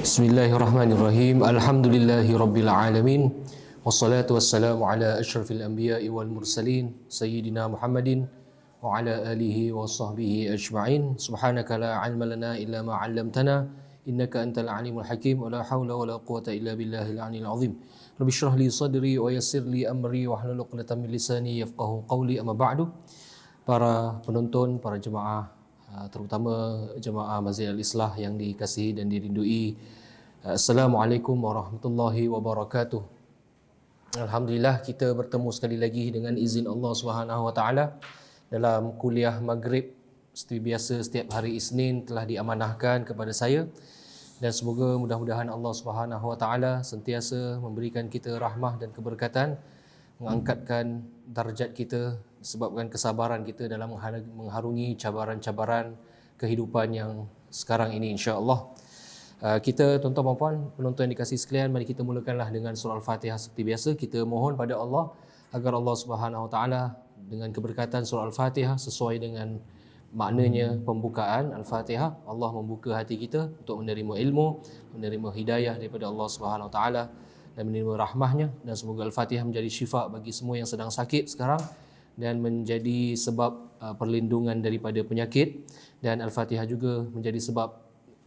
Bismillahirrahmanirrahim. Alhamdulillahi rabbil alamin. Wassalatu wassalamu ala asyrafil anbiya'i wal mursalin sayyidina Muhammadin wa ala alihi wa sahbihi ajma'in. Subhanaka la ilma lana illa ma 'allamtana innaka antal alimul hakim wa la haula wa la quwwata illa billahil aliyyil azim. Rabbi shrah li sadri wa yassir li amri wa hlul 'uqdatam min lisani yafqahu qawli. Amma ba'du. Para penonton, para jemaah, terutama jemaah Masjid Al-Islah yang dikasihi dan dirindui, Assalamualaikum warahmatullahi wabarakatuh. Alhamdulillah kita bertemu sekali lagi dengan izin Allah Subhanahu wa taala dalam kuliah Maghrib seperti biasa setiap hari Isnin telah diamanahkan kepada saya, dan semoga mudah-mudahan Allah Subhanahu wa taala sentiasa memberikan kita rahmah dan keberkatan, mengangkatkan darjat kita, sebabkan kesabaran kita dalam mengharungi cabaran-cabaran kehidupan yang sekarang ini, insya-Allah. Kita, tuan-tuan dan puan, penonton yang dikasihi sekalian, mari kita mulakanlah dengan surah Al-Fatihah seperti biasa. Kita mohon pada Allah agar Allah Subhanahu wa taala dengan keberkatan surah Al-Fatihah sesuai dengan maknanya pembukaan Al-Fatihah, Allah membuka hati kita untuk menerima ilmu, menerima hidayah daripada Allah Subhanahu wa taala dan menerima rahmahnya, dan semoga Al-Fatihah menjadi syifa bagi semua yang sedang sakit sekarang dan menjadi sebab perlindungan daripada penyakit, dan Al-Fatihah juga menjadi sebab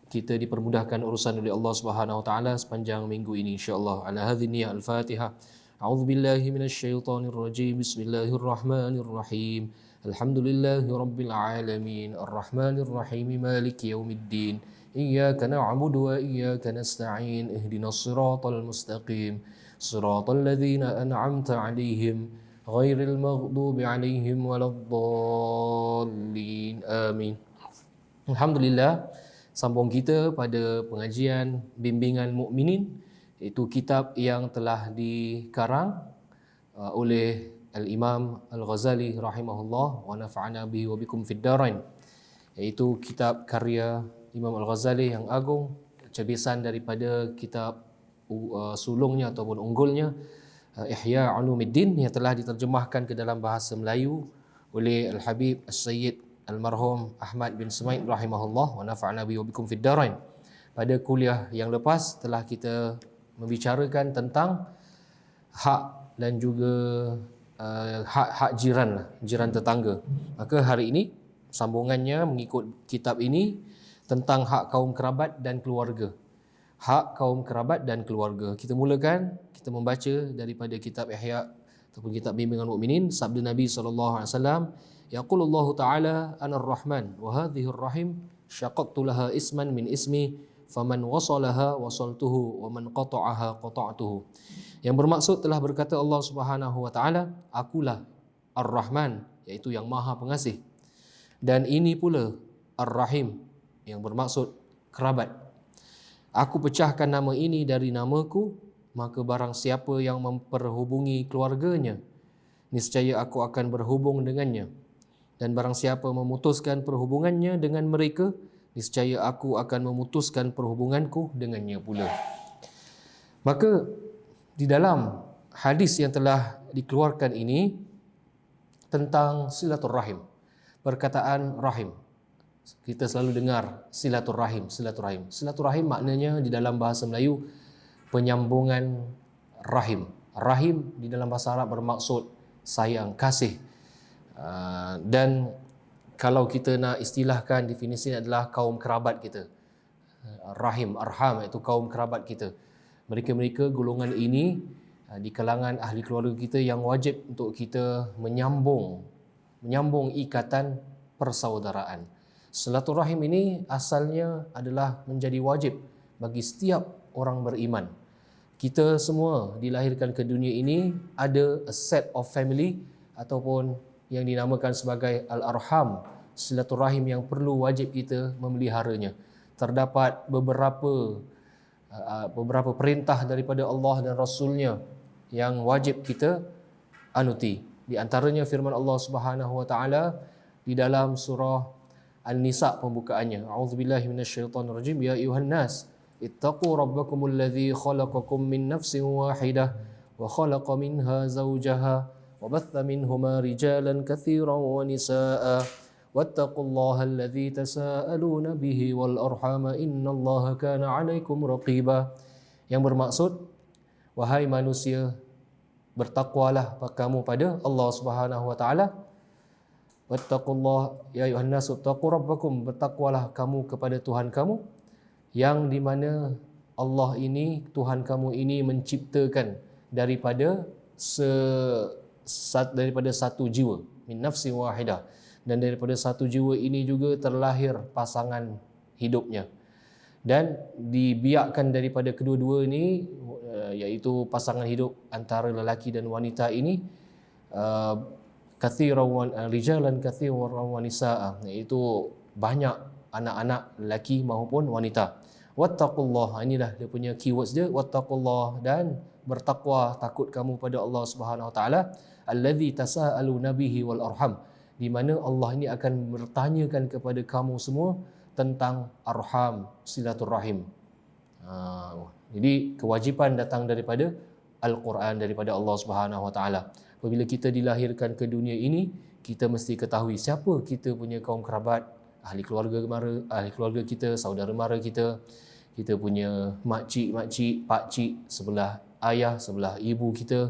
kita dipermudahkan urusan oleh Allah Subhanahu wa taala sepanjang minggu ini, insya-Allah. Ala hadhihi Al-Fatihah. A'udzubillahi minasyaitonir rajim. Bismillahirrahmanirrahim. Alhamdulillahirabbil alamin. Arrahmanir rahim. Maliki yaumiddin. Iyyaka na'budu wa iyyaka nasta'in. Ihdinas siratal mustaqim. Siratal ladzina an'amta 'alaihim ghairil maghdubi 'alaihim waladdallin. Amin. Alhamdulillah, sambung kita pada pengajian Bimbingan Mukminin, iaitu kitab yang telah dikarang oleh Al-Imam Al-Ghazali rahimahullah wa nafa'ana bihi wa bikum fid darain, iaitu kitab karya Imam Al-Ghazali yang agung, cabisan daripada kitab sulungnya ataupun unggulnya Ihya Ulumuddin, yang telah diterjemahkan ke dalam bahasa Melayu oleh Al-Habib As-Sayyid Almarhum Ahmad bin Sumaid rahimahullah wa nafa'ana bihi wa bikum fid darain. Pada kuliah yang lepas telah kita membicarakan tentang hak dan juga hak-hak jiran tetangga. Maka hari ini sambungannya mengikut kitab ini tentang hak kaum kerabat dan keluarga. Hak kaum kerabat dan keluarga. Kita mulakan, kita membaca daripada kitab Ihya ataupun kitab Bimbingan Mukminin, sabda Nabi sallallahu alaihi wasallam, yaqulullahu ta'ala anar rahman wa hadhihi rahim syaqaqtu laha isman min ismi faman wasalaha wasaltuhu wa man qata'aha qata'tuhu. Yang bermaksud, telah berkata Allah Subhanahu wa taala, akulah Ar-Rahman, iaitu yang Maha Pengasih, dan ini pula Ar-Rahim, yang bermaksud kerabat. Aku pecahkan nama ini dari namaku, maka barang siapa yang memperhubungi keluarganya, niscaya aku akan berhubung dengannya. Dan barang siapa memutuskan perhubungannya dengan mereka, niscaya aku akan memutuskan perhubunganku dengannya pula. Maka di dalam hadis yang telah dikeluarkan ini tentang silaturrahim, perkataan rahim, kita selalu dengar silaturrahim. Silaturrahim maknanya di dalam bahasa Melayu penyambungan rahim. Rahim di dalam bahasa Arab bermaksud sayang, kasih. Dan kalau kita nak istilahkan, definisi adalah kaum kerabat kita. Rahim, arham, iaitu kaum kerabat kita. Mereka-mereka golongan ini di kalangan ahli keluarga kita yang wajib untuk kita menyambung ikatan persaudaraan. Silaturahim ini asalnya adalah menjadi wajib bagi setiap orang beriman. Kita semua dilahirkan ke dunia ini ada a set of family ataupun yang dinamakan sebagai al-arham, silaturahim yang perlu wajib kita memeliharanya. Terdapat beberapa perintah daripada Allah dan Rasulnya yang wajib kita anuti. Di antaranya firman Allah Subhanahu wa taala di dalam surah An-Nisa pembukaannya. A'udzubillahi minasyaitonirrajim. Ya ayuhan nas, ittaqu rabbakumul ladzi khalaqakum min nafsin wahidah wa khalaqa minha zawjaha وبث منهما رجالا كثيرا ونساء wattaqullaha alladzi tasaaluna bihi wal arham innallaha kana 'alaikum raqiba. Yang bermaksud, wahai manusia, bertakwalah kamu pada Allah Subhanahu wa taala. Wattaqullah ya ayuhan nas taqu rabbakum, bertakwalah kamu kepada Tuhan kamu, yang di mana Allah ini, Tuhan kamu ini menciptakan daripada satu jiwa, min nafsin wahidah, dan daripada satu jiwa ini juga terlahir pasangan hidupnya, dan dibiakkan daripada kedua-dua ini, iaitu pasangan hidup antara lelaki dan wanita ini, rijalan kathiran wa nisaa, iaitu banyak anak-anak lelaki maupun wanita. Wattaqullah, inilah dia punya keywords dia, wattaqullah, dan bertakwa, takut kamu pada Allah Subhanahu wa taala, allazi tasaaluna bihi wal arham, di mana Allah ini akan bertanyakan kepada kamu semua tentang arham, silaturahim. Jadi kewajipan datang daripada Al-Quran, daripada Allah Subhanahu wa taala. Apabila kita dilahirkan ke dunia ini, kita mesti ketahui siapa kita punya kaum kerabat, ahli keluarga kita, saudara mara kita. Kita punya makcik, pakcik sebelah ayah, sebelah ibu kita.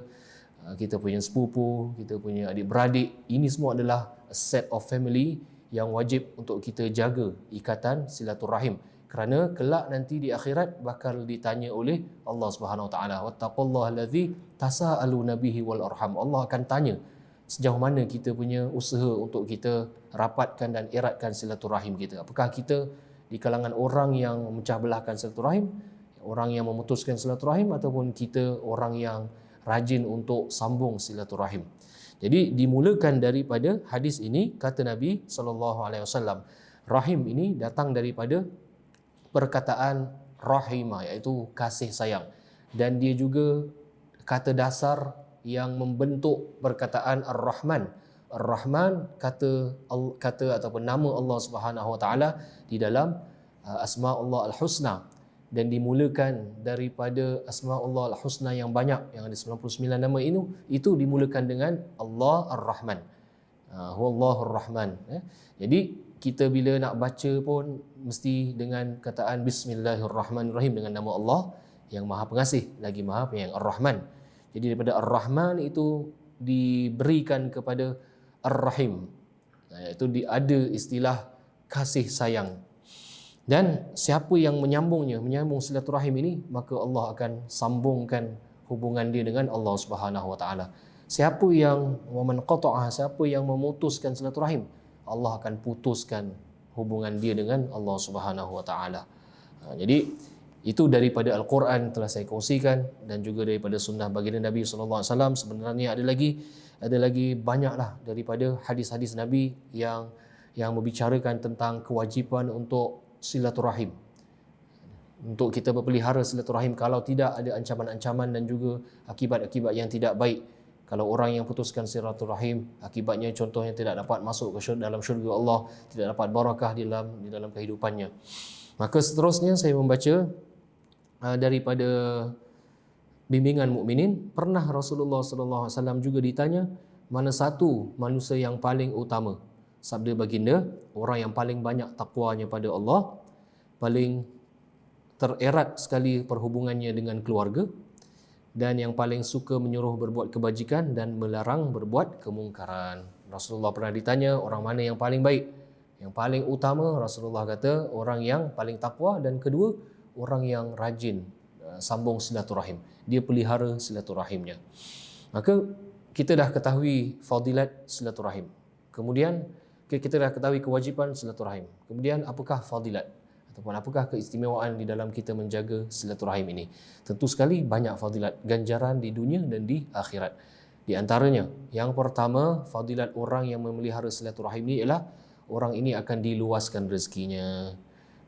Kita punya sepupu, kita punya adik-beradik. Ini semua adalah a set of family yang wajib untuk kita jaga ikatan silaturahim. Kerana kelak nanti di akhirat bakal ditanya oleh Allah Subhanahu wa taala, wattaqullaha allazi tasaaluna bihi wal arham. Allah akan tanya sejauh mana kita punya usaha untuk kita rapatkan dan eratkan silaturahim kita. Apakah kita di kalangan orang yang memecah belahkan silaturahim, orang yang memutuskan silaturahim, ataupun kita orang yang rajin untuk sambung silaturahim. Jadi dimulakan daripada hadis ini, kata Nabi SAW, rahim ini datang daripada perkataan rahimah, iaitu kasih sayang, dan dia juga kata dasar yang membentuk perkataan Ar-Rahman. Ar-Rahman kata ataupun nama Allah Subhanahu wa taala di dalam Asmaullah Al-Husna, dan dimulakan daripada Asmaullah Al-Husna yang banyak, yang ada 99 nama itu dimulakan dengan Allah Ar-Rahman. Huwallahur Rahman. Jadi kita bila nak baca pun mesti dengan kataan Bismillahirrahmanirrahim, dengan nama Allah yang Maha Pengasih lagi Maha Penyayang, Ar-Rahman. Jadi daripada Ar-Rahman itu diberikan kepada Ar-Rahim, iaitu ada istilah kasih sayang. Dan siapa yang menyambung silaturahim ini, maka Allah akan sambungkan hubungan dia dengan Allah Subhanahu wa taala. Siapa yang waman qata'ah, siapa yang memutuskan silaturahim, Allah akan putuskan hubungan dia dengan Allah Subhanahu wa taala. Jadi itu daripada Al-Quran telah saya kongsikan, dan juga daripada sunnah baginda Nabi sallallahu alaihi wasallam. Sebenarnya ada lagi banyaklah daripada hadis-hadis Nabi yang membicarakan tentang kewajipan untuk silaturahim, untuk kita berpelihara silaturahim. Kalau tidak, ada ancaman-ancaman dan juga akibat-akibat yang tidak baik. Kalau orang yang putuskan silaturahim, akibatnya contohnya tidak dapat masuk ke dalam syurga Allah, tidak dapat barakah di dalam kehidupannya. Maka seterusnya saya membaca daripada bimbingan mukminin. Pernah Rasulullah sallallahu alaihi wasallam juga ditanya, mana satu manusia yang paling utama? Sabda baginda, orang yang paling banyak takwanya pada Allah, paling tererat sekali perhubungannya dengan keluarga, dan yang paling suka menyuruh berbuat kebajikan dan melarang berbuat kemungkaran. Rasulullah pernah ditanya orang mana yang paling baik, yang paling utama. Rasulullah kata orang yang paling takwa, dan kedua orang yang rajin sambung silaturahim, dia pelihara silaturahimnya. Maka kita dah ketahui fadilat silaturahim, kemudian kita dah ketahui kewajipan silaturahim, kemudian apakah fadilat ataupun apakah keistimewaan di dalam kita menjaga silaturahim ini. Tentu sekali banyak fadilat, ganjaran di dunia dan di akhirat. Di antaranya, yang pertama, fadilat orang yang memelihara silaturahim ini ialah orang ini akan diluaskan rezekinya.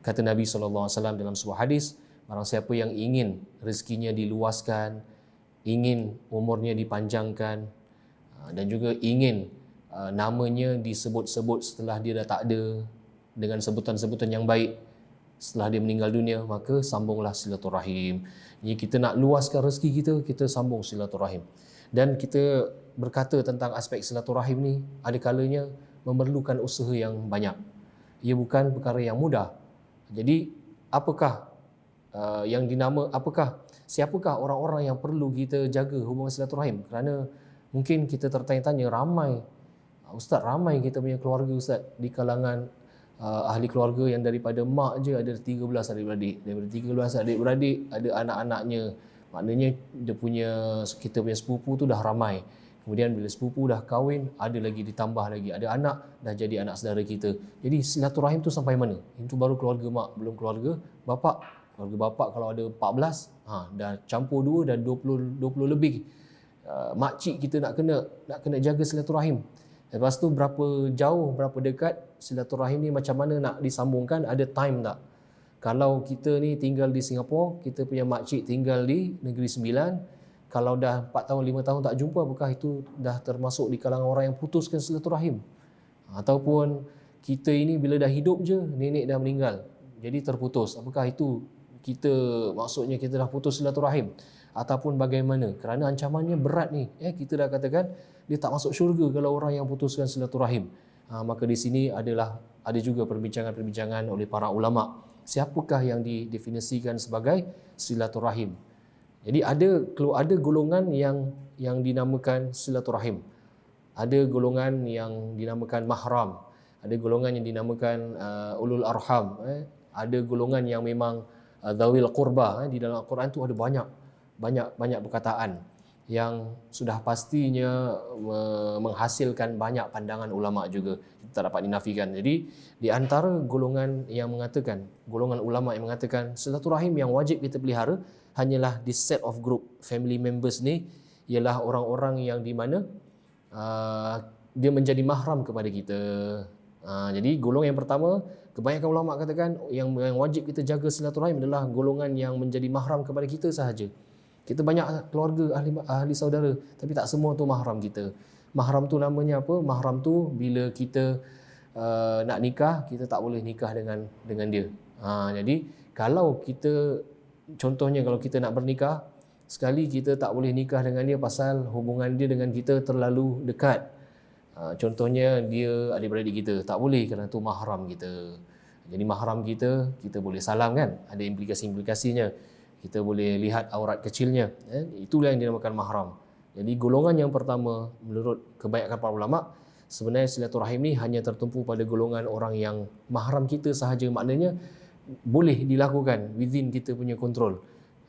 Kata Nabi SAW dalam sebuah hadis, barang siapa yang ingin rezekinya diluaskan, ingin umurnya dipanjangkan, dan juga ingin namanya disebut-sebut setelah dia dah tak ada, dengan sebutan-sebutan yang baik setelah dia meninggal dunia, maka sambunglah silaturahim. Jadi kita nak luaskan rezeki kita sambung silaturahim. Dan kita berkata tentang aspek silaturahim ni, ada kalanya memerlukan usaha yang banyak. Ia bukan perkara yang mudah. Jadi siapakah orang-orang yang perlu kita jaga hubungan silaturahim? Kerana mungkin kita tertanya-tanya, Ustaz, ramai kita punya keluarga Ustaz, di kalangan ahli keluarga yang daripada mak je ada 13 adik-beradik, daripada 13 adik-beradik ada anak-anaknya, maknanya kita punya sepupu tu dah ramai. Kemudian bila sepupu dah kahwin, ada lagi ditambah lagi, ada anak dah jadi anak saudara kita. Jadi silaturahim tu sampai mana? Itu baru keluarga mak, belum keluarga bapak. Keluarga bapak kalau ada 14, dah campur 2 dan 20 lebih. Makcik kita nak kena jaga silaturahim. Lepas tu berapa jauh, berapa dekat silaturahim ni, macam mana nak disambungkan, ada time tak? Kalau kita ni tinggal di Singapura, kita punya makcik tinggal di Negeri Sembilan, kalau dah 4 tahun, 5 tahun tak jumpa, apakah itu dah termasuk di kalangan orang yang putuskan silaturahim? Ataupun kita ini bila dah hidup je, nenek dah meninggal, jadi terputus, apakah itu maksudnya kita dah putus silaturahim? Ataupun bagaimana? Kerana ancamannya berat ni. Kita dah katakan dia tak masuk syurga kalau orang yang putuskan silaturahim. Maka di sini ada juga perbincangan-perbincangan oleh para ulama. Siapakah yang didefinisikan sebagai silaturahim? Jadi ada golongan yang dinamakan silaturahim. Ada golongan yang dinamakan mahram. Ada golongan yang dinamakan ulul arham. Ada golongan yang memang dhawil qurba. Di dalam Al-Quran tu ada banyak perkataan yang sudah pastinya menghasilkan banyak pandangan ulama juga, kita tak dapat dinafikan. Jadi di antara golongan ulama yang mengatakan silaturahim yang wajib kita pelihara hanyalah this set of group family members ni, ialah orang-orang yang di mana dia menjadi mahram kepada kita. Jadi golongan yang pertama, kebanyakan ulama katakan yang wajib kita jaga silaturahim adalah golongan yang menjadi mahram kepada kita sahaja. Kita banyak keluarga, ahli saudara, tapi tak semua tu mahram kita. Mahram tu namanya apa? Mahram tu bila kita nak nikah, kita tak boleh nikah dengan dia. Jadi kalau contohnya kalau kita nak bernikah, sekali kita tak boleh nikah dengan dia pasal hubungan dia dengan kita terlalu dekat. Contohnya dia adik-beradik kita, tak boleh kerana tu mahram kita. Jadi mahram kita boleh salam kan, ada implikasi-implikasinya. Kita boleh lihat aurat kecilnya. Itulah yang dinamakan mahram. Jadi golongan yang pertama menurut kebanyakan para ulama, sebenarnya silaturahim ni hanya tertumpu pada golongan orang yang mahram kita sahaja. Maknanya boleh dilakukan within kita punya kontrol.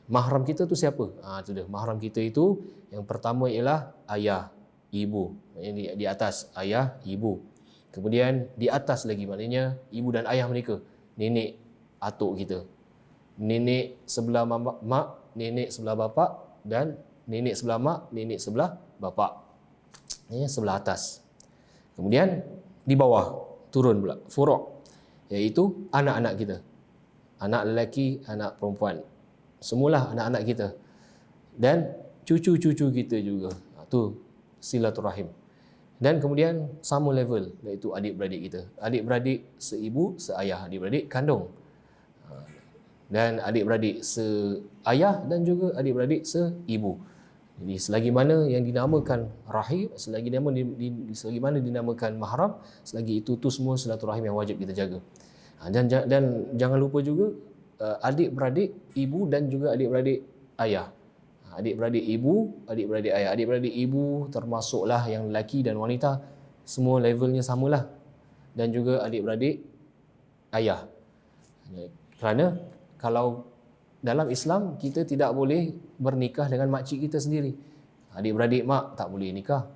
Mahram kita tu siapa? Itu dia. Mahram kita itu yang pertama ialah ayah, ibu. Maknanya di atas ayah, ibu. Kemudian di atas lagi, maknanya ibu dan ayah mereka, nenek, atuk kita. Nenek sebelah mak, nenek sebelah bapak, dan nenek sebelah mak, nenek sebelah bapak. Ini sebelah atas. Kemudian di bawah turun pula furu', iaitu anak-anak kita. Anak lelaki, anak perempuan. Semualah anak-anak kita. Dan cucu-cucu kita juga. Itu silaturahim. Dan kemudian sama level, iaitu adik-beradik kita. Adik-beradik seibu, seayah, adik-beradik kandung. Dan adik-beradik seayah dan juga adik-beradik seibu. Jadi selagi mana yang dinamakan rahim, selagi mana dinamakan mahram, selagi itu semua silaturahim yang wajib kita jaga. Dan jangan lupa juga adik-beradik ibu dan juga adik-beradik ayah. Adik-beradik ibu, adik-beradik ayah. Adik-beradik ibu termasuklah yang lelaki dan wanita, semua levelnya samalah. Dan juga adik-beradik ayah. Kerana kalau dalam Islam, kita tidak boleh bernikah dengan makcik kita sendiri. Adik-beradik mak tak boleh nikah.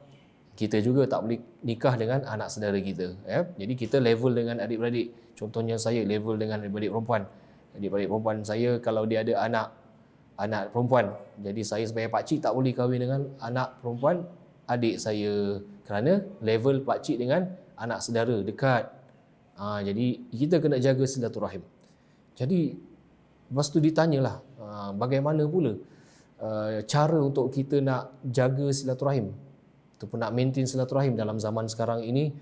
Kita juga tak boleh nikah dengan anak saudara kita. Jadi kita level dengan adik-beradik. Contohnya saya level dengan adik-beradik perempuan. Adik-beradik perempuan saya kalau dia ada anak perempuan, jadi saya sebagai pakcik tak boleh kahwin dengan anak perempuan adik saya. Kerana level pakcik dengan anak saudara dekat. Jadi kita kena jaga silaturahim. Jadi lepas tu ditanyalah, bagaimana pula cara untuk kita nak jaga silaturahim ataupun nak maintain silaturahim dalam zaman sekarang ini.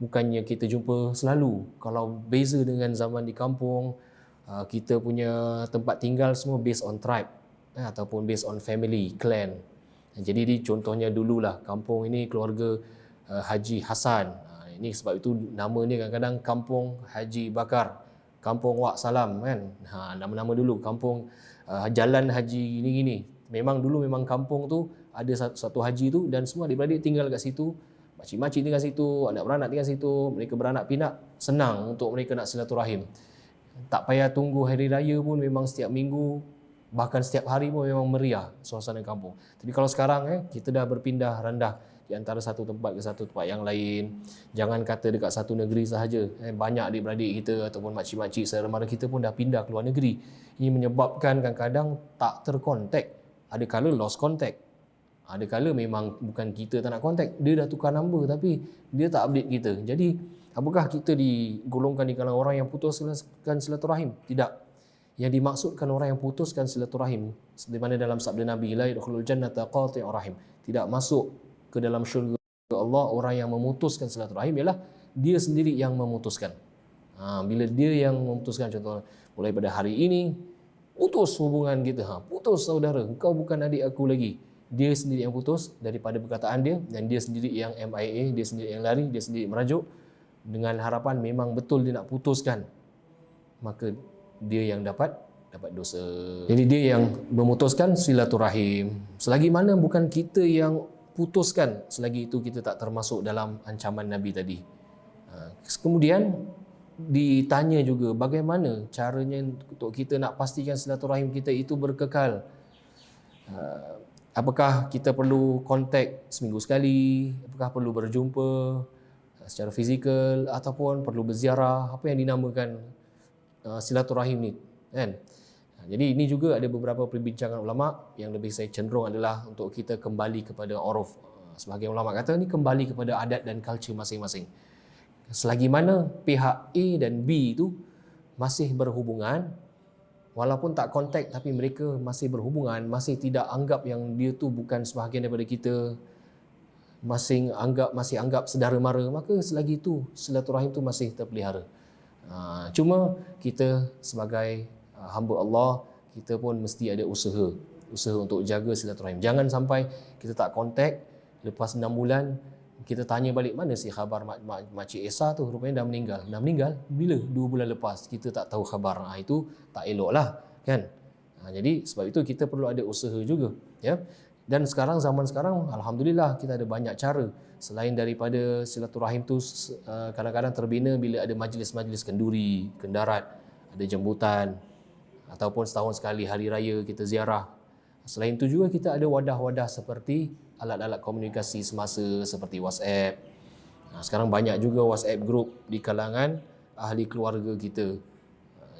Bukannya kita jumpa selalu. Kalau beza dengan zaman di kampung, kita punya tempat tinggal semua based on tribe ataupun based on family, clan. Jadi contohnya dululah kampung ini keluarga Haji Hasan, Ini sebab itu nama ni kadang-kadang Kampung Haji Bakar, Kampung Wak Salam kan. Nama-nama dulu kampung Jalan Haji gini-gini. Memang dulu memang kampung tu ada satu haji tu dan semua adik-beradik tinggal kat situ. Makcik-makcik tinggal situ, anak beranak tinggal situ, mereka beranak pinak, senang untuk mereka nak silaturahim. Tak payah tunggu hari raya pun, memang setiap minggu, bahkan setiap hari pun memang meriah suasana kampung. Tapi kalau sekarang kita dah berpindah randah di antara satu tempat ke satu tempat yang lain. Jangan kata dekat satu negeri sahaja. Banyak adik-beradik kita ataupun makcik-makcik saudara mara kita pun dah pindah ke luar negeri. Ini menyebabkan kadang-kadang tak terkontak. Ada kala lost contact. Ada kala memang bukan kita tak nak contact, dia dah tukar number tapi dia tak update kita. Jadi apakah kita digolongkan di kalangan orang yang putuskan silaturahim? Tidak. Yang dimaksudkan orang yang putuskan silaturahim seperti mana dalam sabda Nabi, la yadkhulul jannata qati'ur rahim. Tidak masuk ke dalam syurga Allah orang yang memutuskan silaturahim, ialah dia sendiri yang memutuskan. Bila dia yang memutuskan, contoh mulai pada hari ini putus hubungan kita, putus saudara, kau bukan adik aku lagi. Dia sendiri yang putus daripada perkataan dia, dan dia sendiri yang MIA, dia sendiri yang lari, dia sendiri merajuk dengan harapan memang betul dia nak putuskan, maka dia yang dapat dosa. Jadi dia yang memutuskan silaturahim. Selagi mana bukan kita yang putuskan, selagi itu kita tak termasuk dalam ancaman Nabi tadi. Kemudian ditanya juga bagaimana caranya untuk kita nak pastikan silaturahim kita itu berkekal. Apakah kita perlu kontak seminggu sekali, apakah perlu berjumpa secara fizikal ataupun perlu berziarah, apa yang dinamakan silaturahim ni kan. Jadi ini juga ada beberapa perbincangan ulama. Yang lebih saya cenderung adalah untuk kita kembali kepada uruf. Sebahagian ulama kata ni kembali kepada adat dan culture masing-masing. Selagi mana pihak A dan B itu masih berhubungan, walaupun tak kontak tapi mereka masih berhubungan, masih tidak anggap yang dia tu bukan sebahagian daripada kita, masih anggap saudara mara, maka selagi itu silaturahim tu masih terpelihara. Cuma kita sebagai hamba Allah, kita pun mesti ada usaha untuk jaga silaturahim. Jangan sampai kita tak kontak, lepas 6 bulan kita tanya balik, mana sih khabar Makcik Esa tu, rupanya dah meninggal. Bila? 2 bulan lepas kita tak tahu khabar. Itu tak elok lah kan. Jadi sebab itu kita perlu ada usaha juga ya. Dan zaman sekarang alhamdulillah kita ada banyak cara selain daripada silaturahim tu. Kadang-kadang terbina bila ada majlis-majlis kenduri, kendarat, ada jemputan, ataupun setahun sekali hari raya kita ziarah. Selain itu juga kita ada wadah-wadah seperti alat-alat komunikasi semasa seperti WhatsApp. Sekarang banyak juga WhatsApp group di kalangan ahli keluarga kita.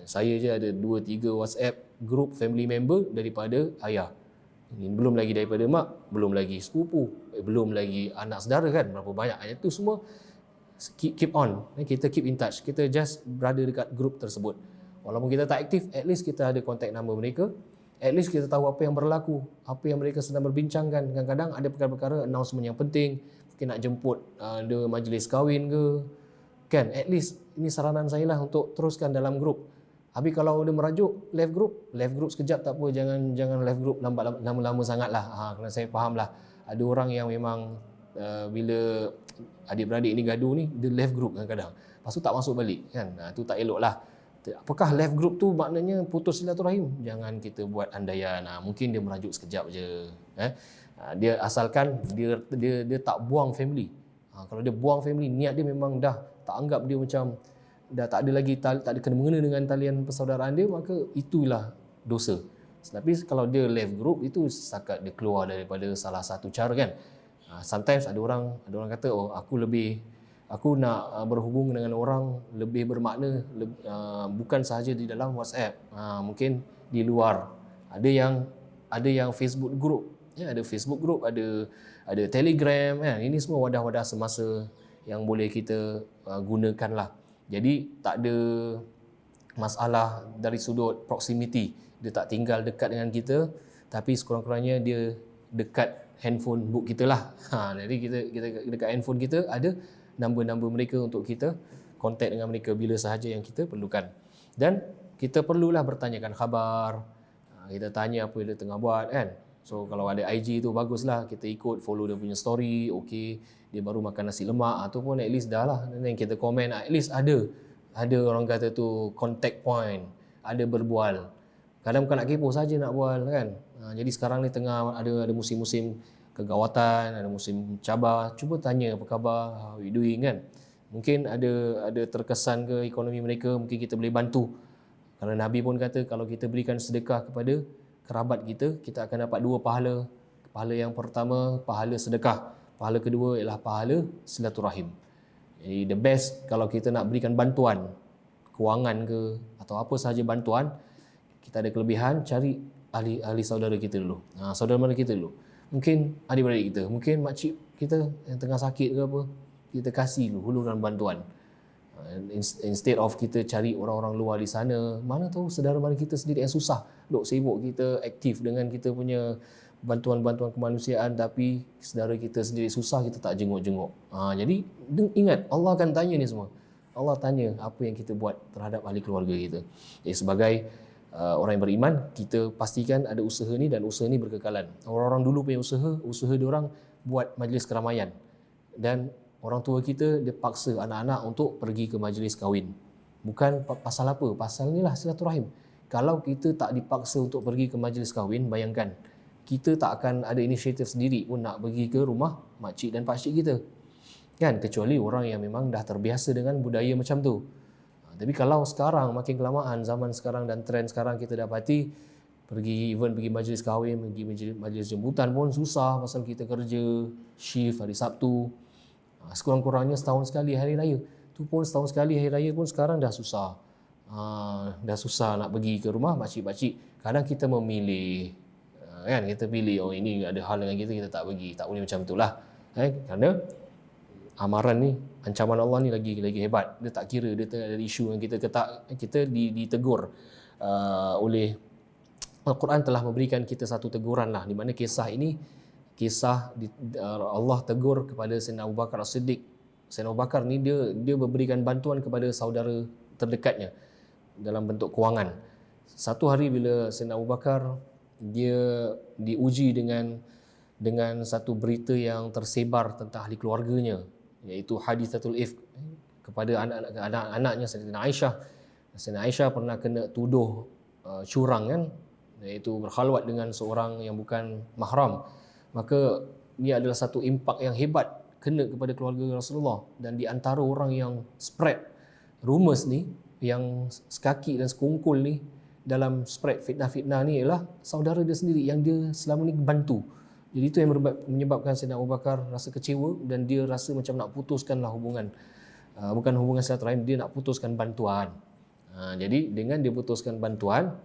Saya je ada 2-3 WhatsApp group family member daripada ayah. Belum lagi daripada mak, belum lagi sepupu, belum lagi anak saudara kan. Berapa banyak. Itu semua keep on. Kita keep in touch. Kita just berada dekat group tersebut. Walaupun kita tak aktif, at least kita ada contact number mereka. At least kita tahu apa yang berlaku, apa yang mereka sedang berbincangkan. Kadang-kadang ada perkara-perkara announcement yang penting, mungkin nak jemput ada majlis kahwin ke, kan? At least ini saranan saya lah untuk teruskan dalam grup. Habis kalau dia merajuk left group sekejap tak apa, jangan left group lama-lama sangat lah. Kerana saya faham lah, ada orang yang memang bila adik-beradik ni gaduh ni, dia left group kadang-kadang, lepas tu tak masuk balik kan. Itu tak elok lah. Apakah left group tu maknanya putus silaturahim? Jangan kita buat andaian. Mungkin dia merajuk sekejap je. Dia asalkan dia tak buang family. Kalau dia buang family, niat dia memang dah tak anggap dia macam dah tak ada lagi, tak ada kena-mengena dengan talian persaudaraan dia, maka itulah dosa. Tapi kalau dia left group, itu setakat dia keluar daripada salah satu cara kan. Sometimes ada orang kata, aku nak berhubung dengan orang lebih bermakna, bukan sahaja di dalam WhatsApp, mungkin di luar. Ada yang Facebook group, ada Facebook group, ada Telegram, Ini semua wadah-wadah semasa yang boleh kita gunakan lah. Jadi tak ada masalah dari sudut proximity. Dia tak tinggal dekat dengan kita, tapi sekurang-kurangnya dia dekat handphone book kita lah. Jadi kita dekat handphone kita ada nombor-nombor mereka untuk kita kontak dengan mereka bila sahaja yang kita perlukan. Dan kita perlulah bertanyakan khabar. Kita tanya apa dia tengah buat kan. So kalau ada IG tu baguslah kita ikut follow dia punya story, okey, dia baru makan nasi lemak ataupun at least dah lah, dan kita komen at least ada orang kata tu contact point, ada berbual. Kadang bukan nak kepo saja nak bual kan. Jadi sekarang ni tengah ada musim-musim kegawatan, ada musim cabar, cuba tanya apa khabar, how you doing kan. Mungkin ada terkesan ke ekonomi mereka, mungkin kita boleh bantu. Kerana Nabi pun kata kalau kita berikan sedekah kepada kerabat kita, kita akan dapat 2 pahala. Pahala yang pertama, pahala sedekah. Pahala kedua ialah pahala silaturahim. Jadi the best kalau kita nak berikan bantuan, kewangan ke atau apa sahaja bantuan, kita ada kelebihan, cari ahli saudara kita dulu. Saudara mara kita dulu. Mungkin adik-beradik kita, mungkin makcik kita yang tengah sakit ke apa, kita kasih dulu hulurkan bantuan. Instead of kita cari orang-orang luar di sana, mana tahu saudara mara kita sendiri yang susah, duk sibuk kita aktif dengan kita punya bantuan-bantuan kemanusiaan, tapi saudara kita sendiri susah, kita tak jenguk-jenguk. Jadi ingat, Allah akan tanya ni semua. Allah tanya apa yang kita buat terhadap ahli keluarga kita. Jadi sebagai orang yang beriman, kita pastikan ada usaha ni, dan usaha ni berkekalan. Orang-orang dulu punya usaha diorang buat majlis keramaian, dan orang tua kita dia paksa anak-anak untuk pergi ke majlis kahwin. Bukan pasal apa, pasal ni lah silaturahim. Kalau kita tak dipaksa untuk pergi ke majlis kahwin, bayangkan kita tak akan ada inisiatif sendiri pun nak pergi ke rumah makcik dan pakcik kita kan, kecuali orang yang memang dah terbiasa dengan budaya macam tu. Tapi kalau sekarang makin kelamaan zaman sekarang dan trend sekarang, kita dapati pergi majlis kahwin, pergi majlis jemputan pun susah pasal kita kerja shift hari Sabtu. Sekurang-kurangnya setahun sekali hari raya. Tu pun setahun sekali hari raya pun sekarang dah susah. Dah susah nak pergi ke rumah makcik-pakcik. Kadang kita memilih, kan, kita pilih, oh ini ada hal dengan kita tak pergi. Tak boleh macam itulah. Kerana amaran ni, ancaman Allah ni lagi hebat. Dia tak kira dia ada isu yang kita ditegur oleh Al-Quran, telah memberikan kita satu teguran lah, di mana kisah ini Allah tegur kepada Sayyidina Abu Bakar As-Siddiq. Sayyidina Abu Bakar ni dia memberikan bantuan kepada saudara terdekatnya dalam bentuk kewangan. Satu hari bila Sayyidina Abu Bakar dia diuji dengan satu berita yang tersebar tentang ahli keluarganya, iaitu hadithatul ifk kepada anak-anaknya Sayyidina Aisyah. Sayyidina Aisyah pernah kena tuduh curang kan, iaitu berkhalwat dengan seorang yang bukan mahram. Maka ini adalah satu impak yang hebat kena kepada keluarga Rasulullah, dan di antara orang yang spread rumors ni, yang sekaki dan sekungkul ni dalam spread fitnah-fitnah ni ialah saudara dia sendiri yang dia selama ni bantu. Jadi itu yang menyebabkan Sayyidina Abu Bakar rasa kecewa, dan dia rasa macam nak putuskanlah hubungan, bukan hubungan silaturahim, dia nak putuskan bantuan. Jadi dengan dia putuskan bantuan,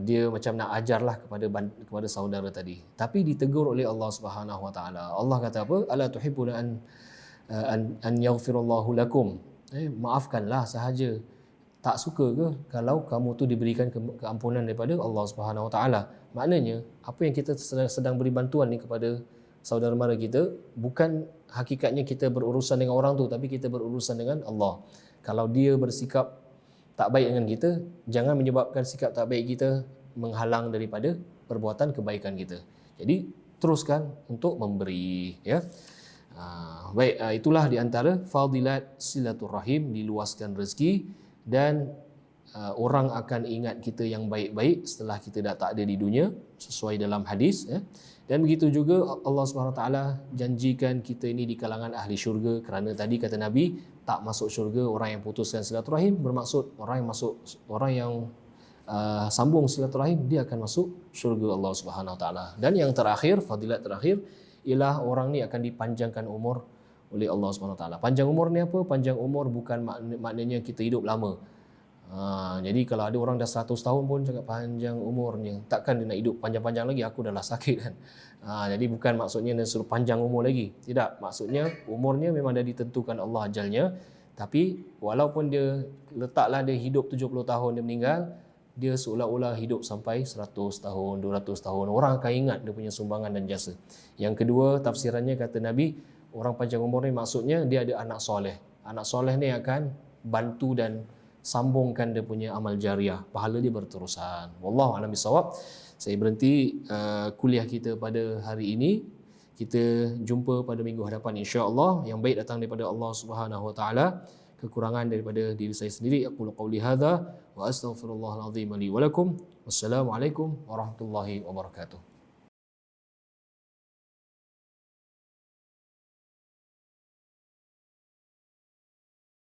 dia macam nak ajarlah kepada saudara tadi, tapi ditegur oleh Allah Subhanahu Wa Taala. Allah kata apa? Ala tuhibbuna an yaghfirallahu lakum. Maafkanlah sahaja. Tak suka ke kalau kamu tu diberikan keampunan daripada Allah Subhanahu Wa Taala? Maknanya apa yang kita sedang beri bantuan ni kepada saudara mara kita, bukan hakikatnya kita berurusan dengan orang tu, tapi kita berurusan dengan Allah. Kalau dia bersikap tak baik dengan kita, jangan menyebabkan sikap tak baik kita menghalang daripada perbuatan kebaikan kita. Jadi teruskan untuk memberi, ya. Baik, itulah di antara fadilat silaturahim, diluaskan rezeki, dan orang akan ingat kita yang baik-baik setelah kita dah tak ada di dunia, sesuai dalam hadis, ya. Dan begitu juga Allah SWT janjikan kita ini di kalangan ahli syurga, kerana tadi kata Nabi, tak masuk syurga orang yang putuskan silaturahim, bermaksud orang yang sambung silaturahim, dia akan masuk syurga Allah SWT. Dan yang terakhir, fadilat terakhir, ialah orang ni akan dipanjangkan umur oleh Allah SWT. Panjang umur ni apa? Panjang umur bukan maknanya kita hidup lama. Jadi kalau ada orang dah 100 tahun pun cakap panjang umurnya, takkan dia nak hidup panjang-panjang lagi, aku dah lah sakit kan. Jadi bukan maksudnya dia suruh panjang umur lagi. Tidak, maksudnya umurnya memang dah ditentukan Allah ajalnya, tapi walaupun dia letaklah dia hidup 70 tahun dia meninggal, dia seolah-olah hidup sampai 100 tahun, 200 tahun. Orang akan ingat dia punya sumbangan dan jasa. Yang kedua, tafsirannya kata Nabi, orang panjang umur ni maksudnya dia ada anak soleh. Anak soleh ni akan bantu dan sambungkan dia punya amal jariah, pahala dia berterusan. Wallahu a'lam bishawab. Saya berhenti kuliah kita pada hari ini. Kita jumpa pada minggu hadapan insya-Allah. Yang baik datang daripada Allah Subhanahu Wa Taala, kekurangan daripada diri saya sendiri. Aku qauli hadza wa astaghfirullahal azim li wa lakum. Wassalamualaikum warahmatullahi wabarakatuh.